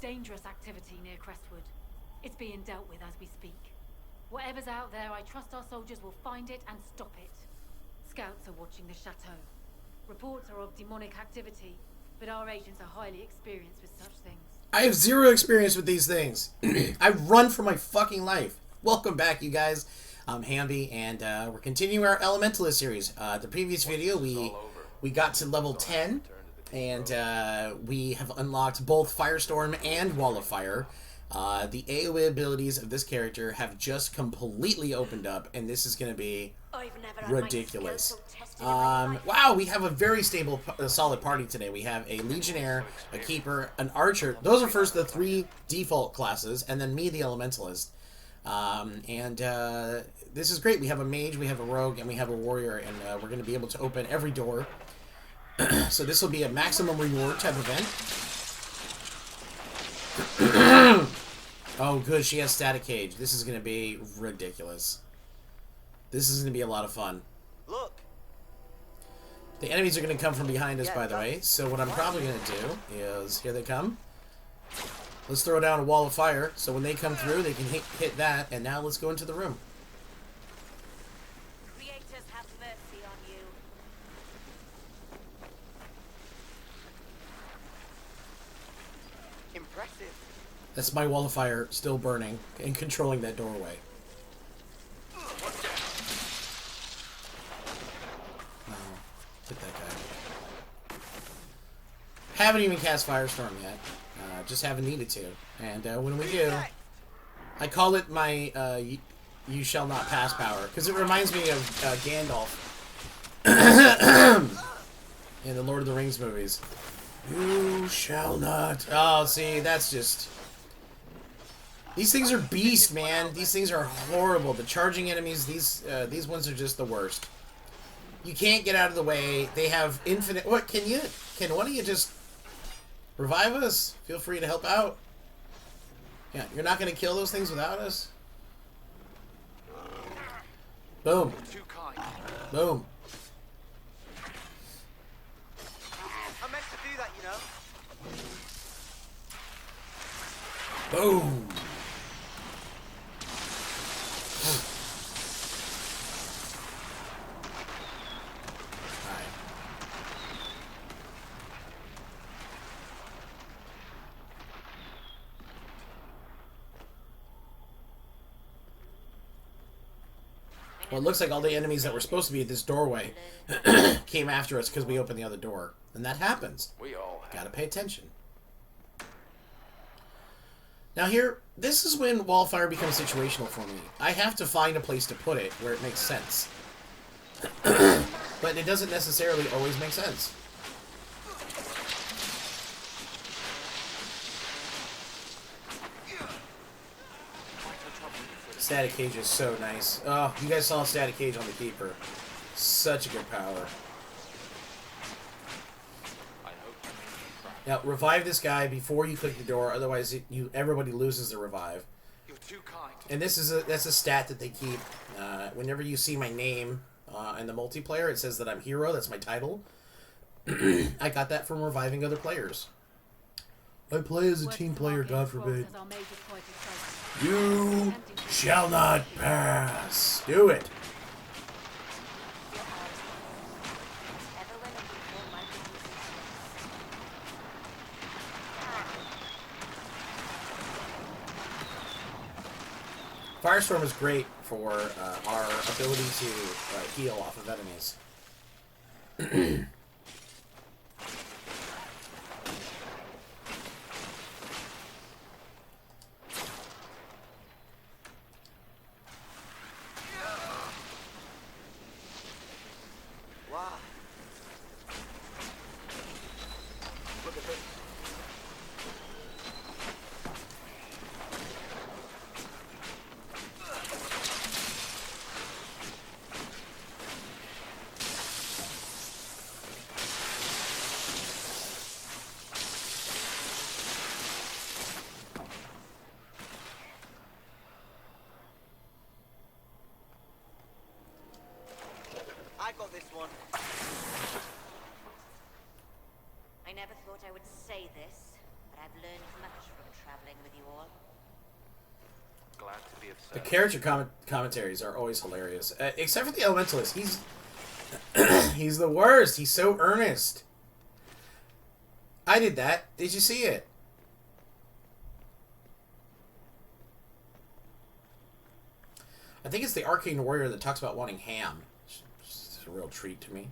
dangerous activity near Crestwood. It's being dealt with as we speak. Whatever's out there, I trust our soldiers will find it and stop it. Scouts are watching the chateau. Reports are of demonic activity, but our agents are highly experienced with such things. I have zero experience with these things. I run for my fucking life. Welcome back, you guys. I'm Hamby, and we're continuing our Elementalist series. The previous video, we got to level 10, and we have unlocked both Firestorm and Wall of Fire. The AoE abilities of this character have just completely opened up, and this is going to be ridiculous. Wow, we have a very stable, solid party today. We have a Legionnaire, a Keeper, an Archer. Those are first the 3 default classes, and then me, the Elementalist. This is great. We have a Mage, we have a Rogue, and we have a Warrior, and we're going to be able to open every door. So this will be a maximum reward type event. Oh, good. She has Static Cage. This is going to be ridiculous. This is going to be a lot of fun. Look. The enemies are going to come from behind us, by the way. So what I'm probably going to do is... Here they come. Let's throw down a wall of fire. So when they come through, they can hit that. And now let's go into the room. Creators have mercy on you. Impressive. That's my wall of fire still burning and controlling that doorway. Hit that guy. Haven't even cast Firestorm yet. Just haven't needed to. And when we do, I call it my you shall not pass power. Because it reminds me of Gandalf in the Lord of the Rings movies. You shall not. Oh, see, that's just... These things are beasts, man. These things are horrible. The charging enemies, these ones are just the worst. You can't get out of the way. They have infinite... What, can one of you just revive us? Feel free to help out. Yeah, you're not going to kill those things without us? Boom. Boom. I meant to do that, you know. Boom. Well, it looks like all the enemies that were supposed to be at this doorway came after us because we opened the other door. And that happens. We all have. Gotta pay attention. Now here, this is when Wallfire becomes situational for me. I have to find a place to put it where it makes sense. But it doesn't necessarily always make sense. Static Cage is so nice. Oh, you guys saw Static Cage on the Keeper. Such a good power. Now, revive this guy before you click the door, otherwise everybody loses their revive. You're too kind. And that's a stat that they keep. Whenever you see my name in the multiplayer, it says that I'm hero. That's my title. I got that from reviving other players. I play as a team player, God forbid. You shall not pass. Do it. Firestorm is great for our ability to heal off of enemies. Wow. Look at this. I got this one. I never thought I would say this, but I've learned much from The character commentaries are always hilarious. Except for the Elementalist. He's the worst. He's so earnest. I did that. Did you see it? I think it's the Arcane Warrior that talks about wanting ham. It's a real treat to me.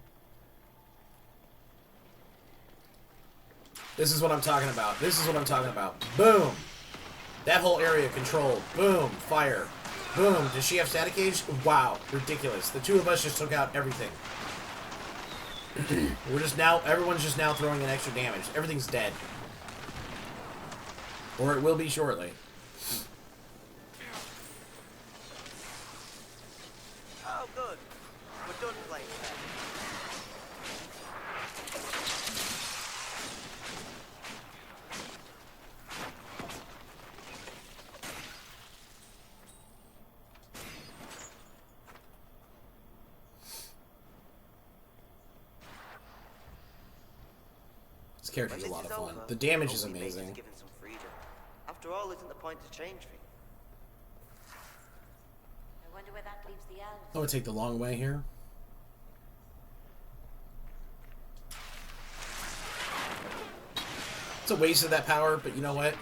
This is what I'm talking about. This is what I'm talking about. Boom. That whole area controlled. Boom. Fire. Boom. Does she have static cage? Wow. Ridiculous. The two of us just took out everything. Everyone's just now throwing in extra damage. Everything's dead. Or it will be shortly. Oh, good. We're done playing that. This character's a lot of fun. The damage is amazing. Given some freedom. After all, isn't the point to change things? I wonder where that leaves the elves. I'm gonna take the long way here. It's a waste of that power, but you know what?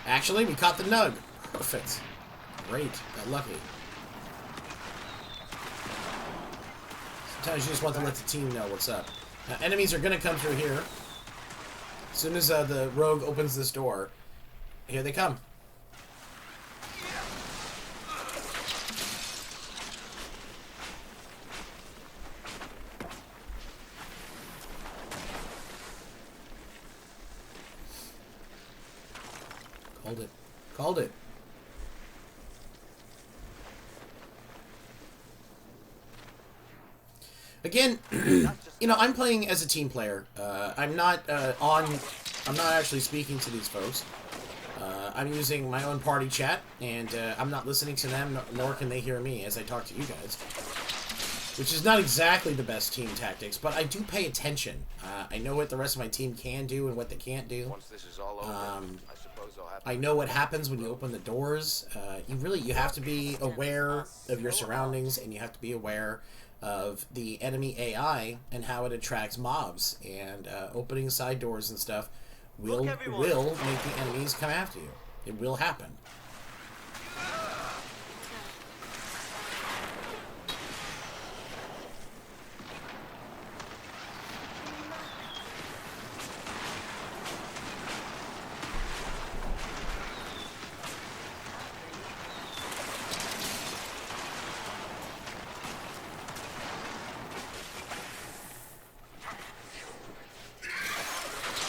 Actually, we caught the nug. Perfect. Great. Got lucky. Sometimes you just want to let the team know what's up. Now, enemies are going to come through here. As soon as the rogue opens this door, here they come. Called it. Called it. Again, you know, I'm playing as a team player. I'm not actually speaking to these folks. I'm using my own party chat, and I'm not listening to them, nor can they hear me as I talk to you guys. Which is not exactly the best team tactics, but I do pay attention. I know what the rest of my team can do and what they can't do. Once this is all over, I suppose I'll have to... I know what happens when you open the doors. You have to be aware of your surroundings, and you have to be aware of the enemy AI and how it attracts mobs. And opening side doors and stuff will make the enemies come after you. It will happen.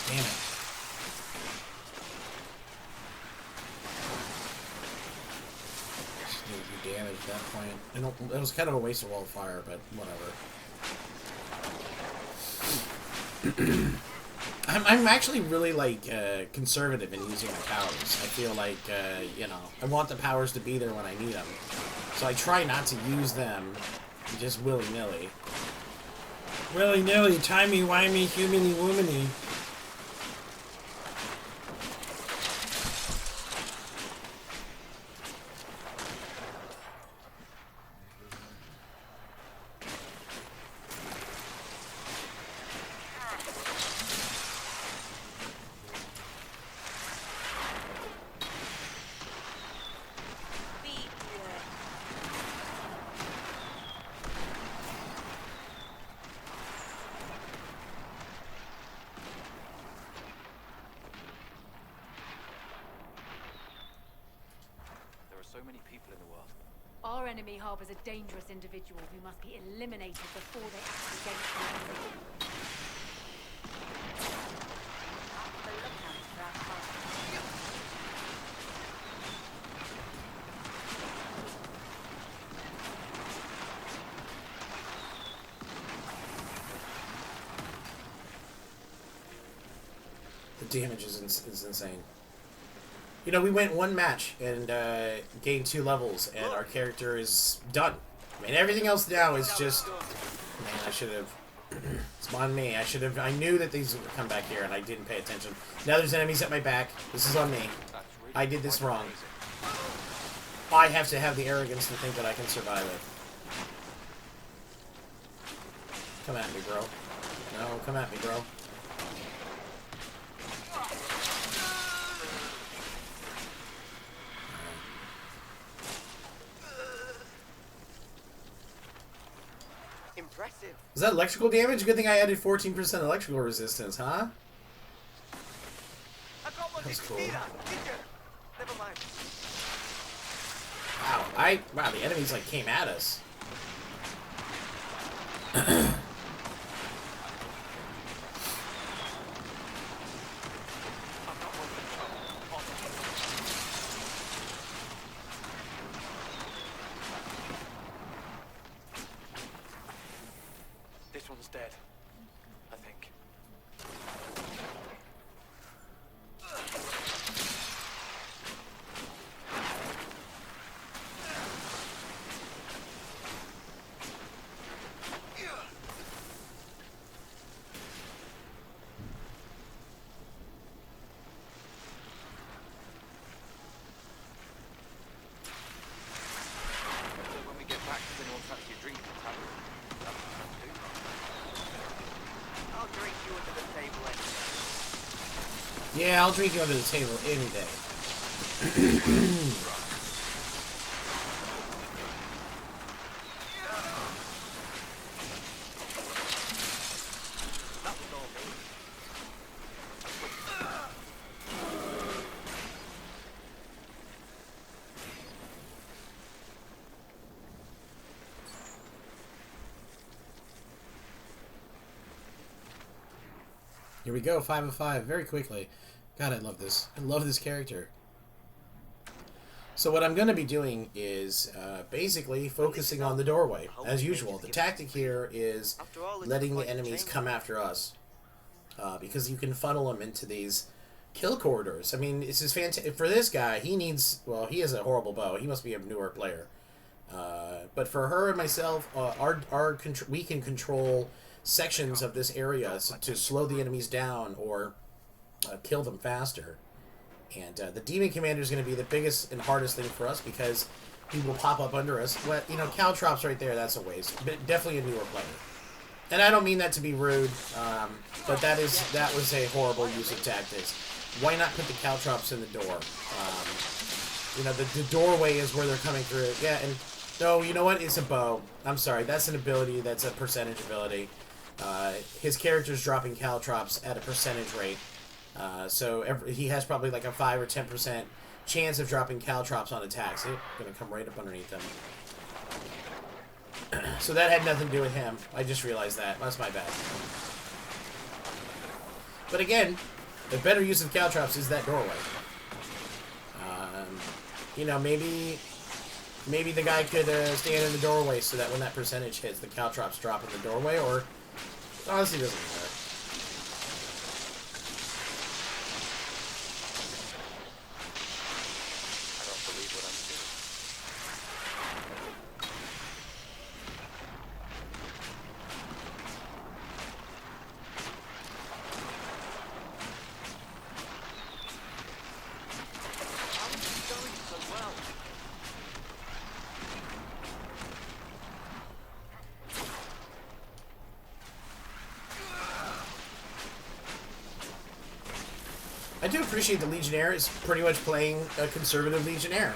Damn it. Just need to do damage at that point. It was kind of a waste of all fire, but whatever. I'm actually really, like, conservative in using my powers. I feel like, you know, I want the powers to be there when I need them. So I try not to use them just willy-nilly. Willy-nilly, timey-wimey, humany-womany. So many people in the world. Our enemy harbors a dangerous individual who must be eliminated before they act against the enemy. The lookout for our party. The damage is insane. You know, we went one match and gained 2 levels, and our character is done. I mean, everything else now is just... Man, I should have... It's on me. I knew that these would come back here, and I didn't pay attention. Now there's enemies at my back. This is on me. I did this wrong. I have to have the arrogance to think that I can survive it. Come at me, bro. No, come at me, bro. Impressive. Is that electrical damage? Good thing I added 14% electrical resistance, huh? I got one. That's cool. Never mind. Wow, wow, the enemies like came at us. This one's dead, I think. When we get back, does anyone fancy a drink at the tavern? That's what I'm doing. I'll drink you under the table anyway. Yeah, I'll drink you under the table any day. Nothing on me. Here we go, 5 of 5, very quickly. God, I love this. I love this character. So what I'm going to be doing is basically focusing on the doorway, as usual. The tactic here is letting the enemies come after us, because you can funnel them into these kill corridors. I mean, this is fantastic. For this guy, he needs, well, he has a horrible bow. He must be a newer player. But for her and myself, we can control sections of this area to slow the enemies down or kill them faster. And the Demon Commander is going to be the biggest and hardest thing for us because he will pop up under us. Well, you know, Caltrops right there, that's a waste. But definitely a newer player. And I don't mean that to be rude, but that was a horrible use of tactics. Why not put the Caltrops in the door? You know, the doorway is where they're coming through. Yeah, and no, you know what? It's a bow. I'm sorry, that's an ability. That's a percentage ability. His character's dropping Caltrops at a percentage rate. So he has probably like a 5 or 10% chance of dropping Caltrops on attacks. They're going to come right up underneath them. So that had nothing to do with him. I just realized that. That's my bad. But again, the better use of Caltrops is that doorway. You know, maybe the guy could stand in the doorway so that when that percentage hits, the Caltrops drop in the doorway, or honestly doesn't matter. I don't believe what I'm seeing. How is it going so well? I do appreciate the Legionnaire is pretty much playing a conservative Legionnaire.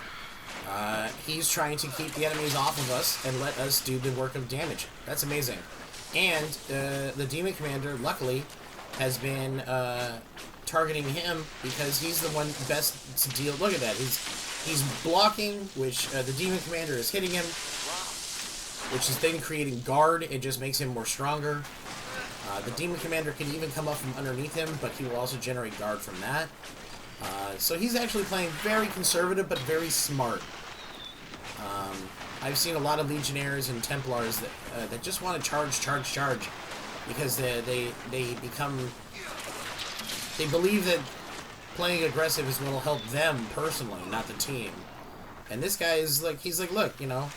He's trying to keep the enemies off of us and let us do the work of damage. That's amazing. And the Demon Commander, luckily, has been targeting him because he's the one best to deal. Look at that. He's blocking, which the Demon Commander is hitting him, which is then creating guard. It just makes him more stronger. The Demon Commander can even come up from underneath him, but he will also generate guard from that. So he's actually playing very conservative, but very smart. I've seen a lot of Legionnaires and Templars that just want to charge, because they believe that playing aggressive is what will help them personally, not the team. And this guy is like, he's like, look, you know,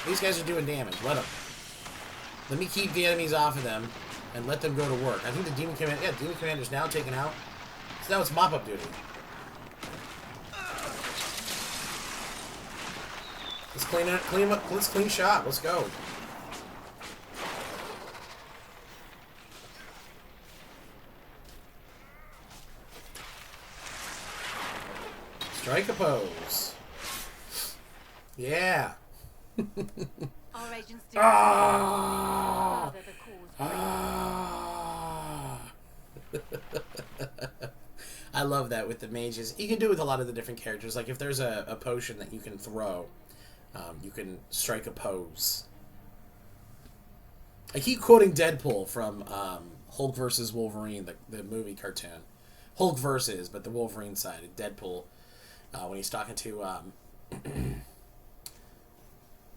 these guys are doing damage. Let me keep the enemies off of them and let them go to work. I think the Demon Commander's now taken out. So now it's mop-up duty. Let's clean it. Clean up. Let's clean shop. Let's go. Strike a pose. Yeah. Our agents do Ah. further the cause. Ah. I love that with the mages. You can do it with a lot of the different characters. Like if there's a potion that you can throw, you can strike a pose. I keep quoting Deadpool from Hulk versus Wolverine, the movie cartoon. Hulk versus, but the Wolverine side of Deadpool, when he's talking to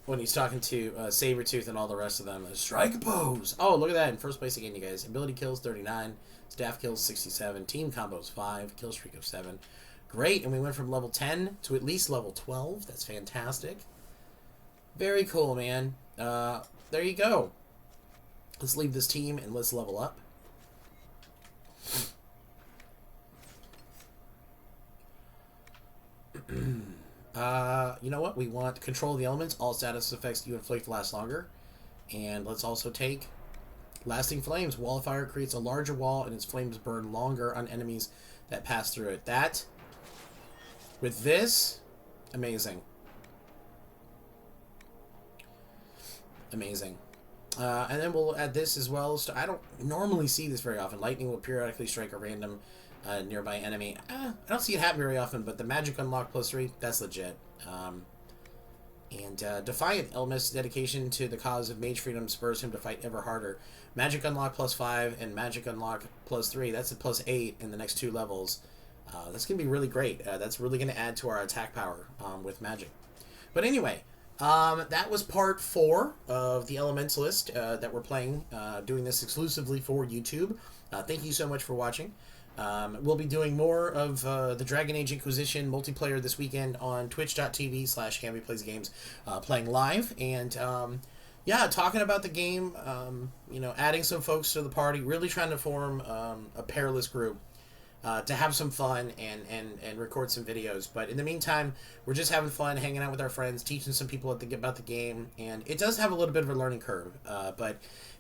Sabretooth and all the rest of them. Strike a pose. Oh, look at that. In first place again, you guys. Ability kills 39. Staff kills 67. Team combos 5. Kill streak of 7. Great. And we went from level 10 to at least level 12. That's fantastic. Very cool, man. There you go. Let's leave this team and let's level up. You know what? We want control of the elements. All status effects you inflict last longer. And let's also take lasting flames. Wall of fire creates a larger wall and its flames burn longer on enemies that pass through it. That, with this, amazing. Amazing. And then we'll add this as well. So I don't normally see this very often. Lightning will periodically strike a random nearby enemy. I don't see it happen very often, but the magic unlock +3, that's legit. And Defiant, Element's dedication to the cause of mage freedom spurs him to fight ever harder. Magic unlock +5 and magic unlock +3, that's a +8 in the next 2 levels. That's going to be really great. That's really going to add to our attack power with magic. But anyway, that was part 4 of the Elementalist that we're playing, doing this exclusively for YouTube. Thank you so much for watching. We'll be doing more of the Dragon Age Inquisition multiplayer this weekend on twitch.tv/HambyPlaysGames, playing live, and yeah, talking about the game, you know, adding some folks to the party, really trying to form a perilous group to have some fun and record some videos. But in the meantime, we're just having fun, hanging out with our friends, teaching some people about the game, and it does have a little bit of a learning curve,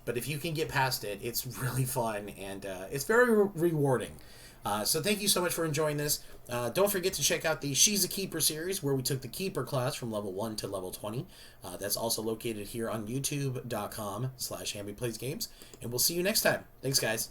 but if you can get past it, it's really fun, and it's very rewarding. So thank you so much for enjoying this. Don't forget to check out the She's a Keeper series, where we took the Keeper class from level 1 to level 20. That's also located here on youtube.com/HambyPlaysGames. And we'll see you next time. Thanks, guys.